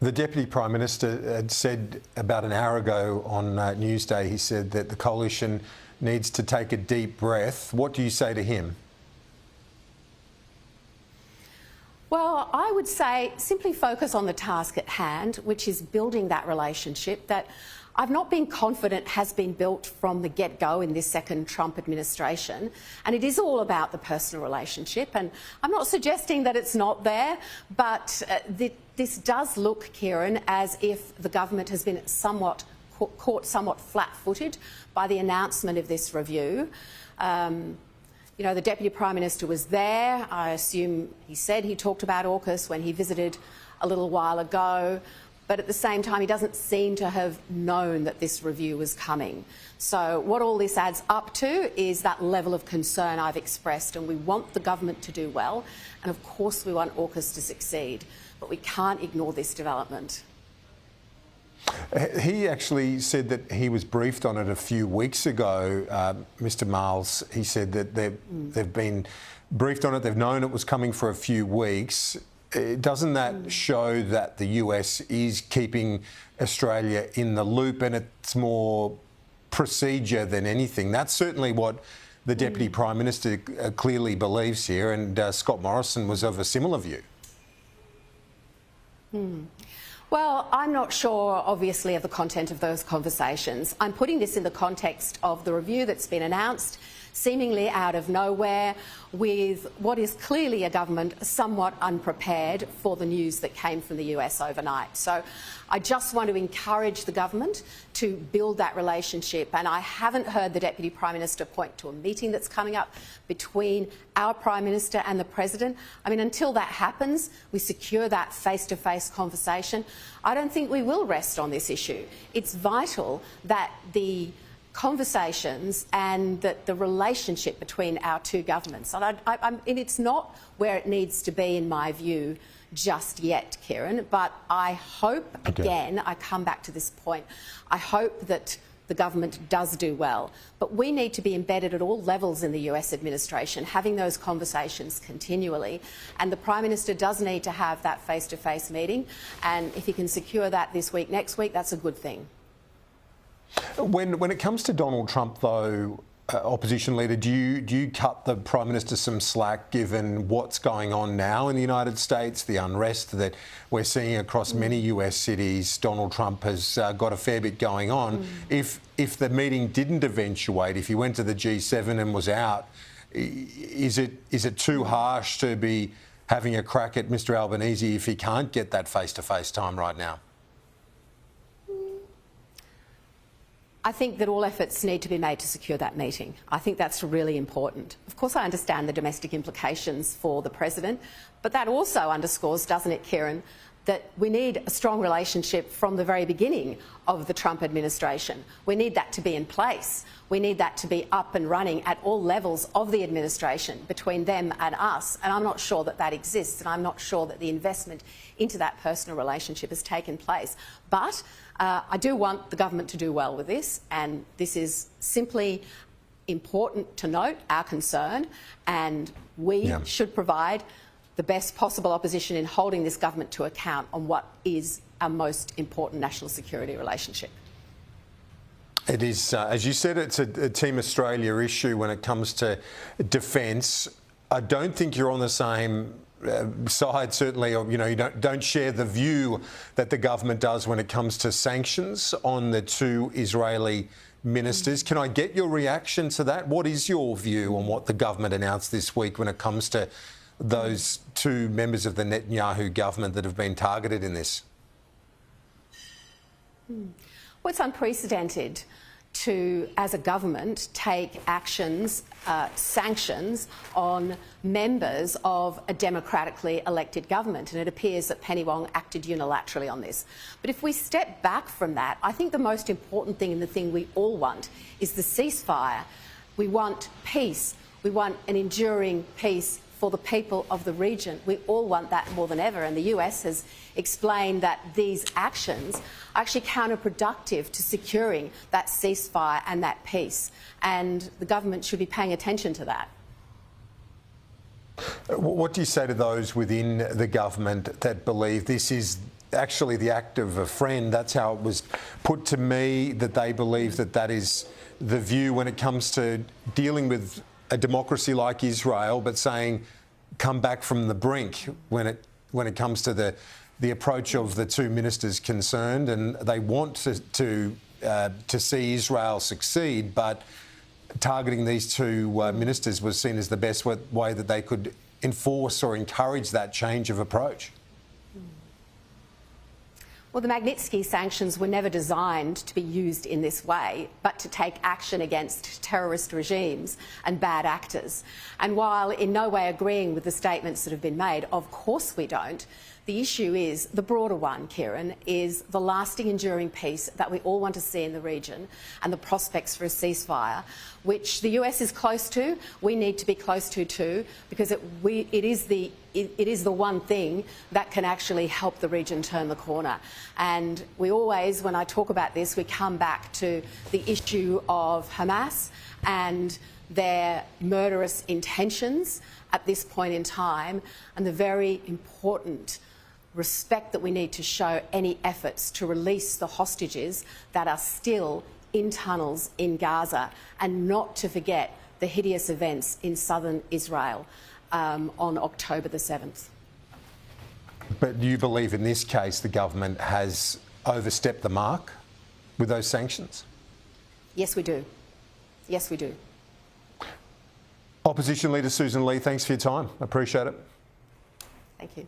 The Deputy Prime Minister had said about an hour ago on Newsday, he said that the coalition needs to take a deep breath. What do you say to him? Well, I would say simply focus on the task at hand, which is building that relationship that I've not been confident has been built from the get-go in this second Trump administration. And it is all about the personal relationship. And I'm not suggesting that it's not there, but this does look, Keiran, as if the government has been caught somewhat flat-footed by the announcement of this review. You know, the Deputy Prime Minister was there. I assume he said he talked about AUKUS when he visited a little while ago. But at the same time, he doesn't seem to have known that this review was coming. So what all this adds up to is that level of concern I've expressed, and we want the government to do well. And of course we want AUKUS to succeed, but we can't ignore this development. He actually said that he was briefed on it a few weeks ago, Mr Marles. He said that they've been briefed on it, they've known it was coming for a few weeks. Doesn't that show that the US is keeping Australia in the loop, and it's more procedure than anything? That's certainly what the Deputy Prime Minister clearly believes here, and Scott Morrison was of a similar view. Well, I'm not sure, obviously, of the content of those conversations. I'm putting this in the context of the review that's been announced, seemingly out of nowhere, with what is clearly a government somewhat unprepared for the news that came from the US overnight. So I just want to encourage the government to build that relationship, and I haven't heard the Deputy Prime Minister point to a meeting that's coming up between our Prime Minister and the President. I mean, until that happens, we secure that face-to-face conversation, I don't think we will rest on this issue. It's vital that the conversations and that the relationship between our two governments. And it's not where it needs to be, in my view, just yet, Keiran, but I hope, again, I come back to this point, I hope that the government does do well. But we need to be embedded at all levels in the US administration, having those conversations continually. And the Prime Minister does need to have that face-to-face meeting. And if he can secure that this week, next week, that's a good thing. When it comes to Donald Trump, though, opposition leader, do you cut the Prime Minister some slack, given what's going on now in the United States, the unrest that we're seeing across many US cities? Donald Trump has got a fair bit going on. If the meeting didn't eventuate, if he went to the G7 and was out, is it too harsh to be having a crack at Mr Albanese if he can't get that face-to-face time right now? I think that all efforts need to be made to secure that meeting. I think that's really important. Of course, I understand the domestic implications for the President, but that also underscores, doesn't it, Keiran, that we need a strong relationship from the very beginning of the Trump administration. We need that to be in place. We need that to be up and running at all levels of the administration between them and us. And I'm not sure that that exists, and I'm not sure that the investment into that personal relationship has taken place. But I do want the government to do well with this, and this is simply important to note our concern, and we should provide the best possible opposition in holding this government to account on what is our most important national security relationship. It is, as you said, it's a Team Australia issue when it comes to defence. I don't think you're on the same side, certainly, or, you know, you don't share the view that the government does when it comes to sanctions on the two Israeli ministers. Can I get your reaction to that? What is your view on what the government announced this week when it comes to those two members of the Netanyahu government that have been targeted in this? Well, it's unprecedented to, as a government, take actions, sanctions on members of a democratically elected government, and it appears that Penny Wong acted unilaterally on this. But if we step back from that, I think the most important thing and the thing we all want is the ceasefire. We want peace. We want an enduring peace for the people of the region. We all want that more than ever, and the US has explained that these actions are actually counterproductive to securing that ceasefire and that peace, and the government should be paying attention to that. What do you say to those within the government that believe this is actually the act of a friend. That's how it was put to me, that they believe that that is the view when it comes to dealing with a democracy like Israel, but saying come back from the brink when it comes to the approach of the two ministers concerned, and they want to see Israel succeed, but targeting these two ministers was seen as the best way that they could enforce or encourage that change of approach. Well, the Magnitsky sanctions were never designed to be used in this way, but to take action against terrorist regimes and bad actors. And while in no way agreeing with the statements that have been made, of course we don't, the issue is, the broader one, Keiran, is the lasting, enduring peace that we all want to see in the region and the prospects for a ceasefire, which the US is close to, we need to be close to too, because it is the one thing that can actually help the region turn the corner. And we always, when I talk about this, we come back to the issue of Hamas and their murderous intentions at this point in time, and the very important respect that we need to show any efforts to release the hostages that are still in tunnels in Gaza, and not to forget the hideous events in southern Israel on October the 7th. But do you believe in this case the government has overstepped the mark with those sanctions? Yes, we do. Yes, we do. Opposition Leader Sussan Ley, thanks for your time. I appreciate it. Thank you.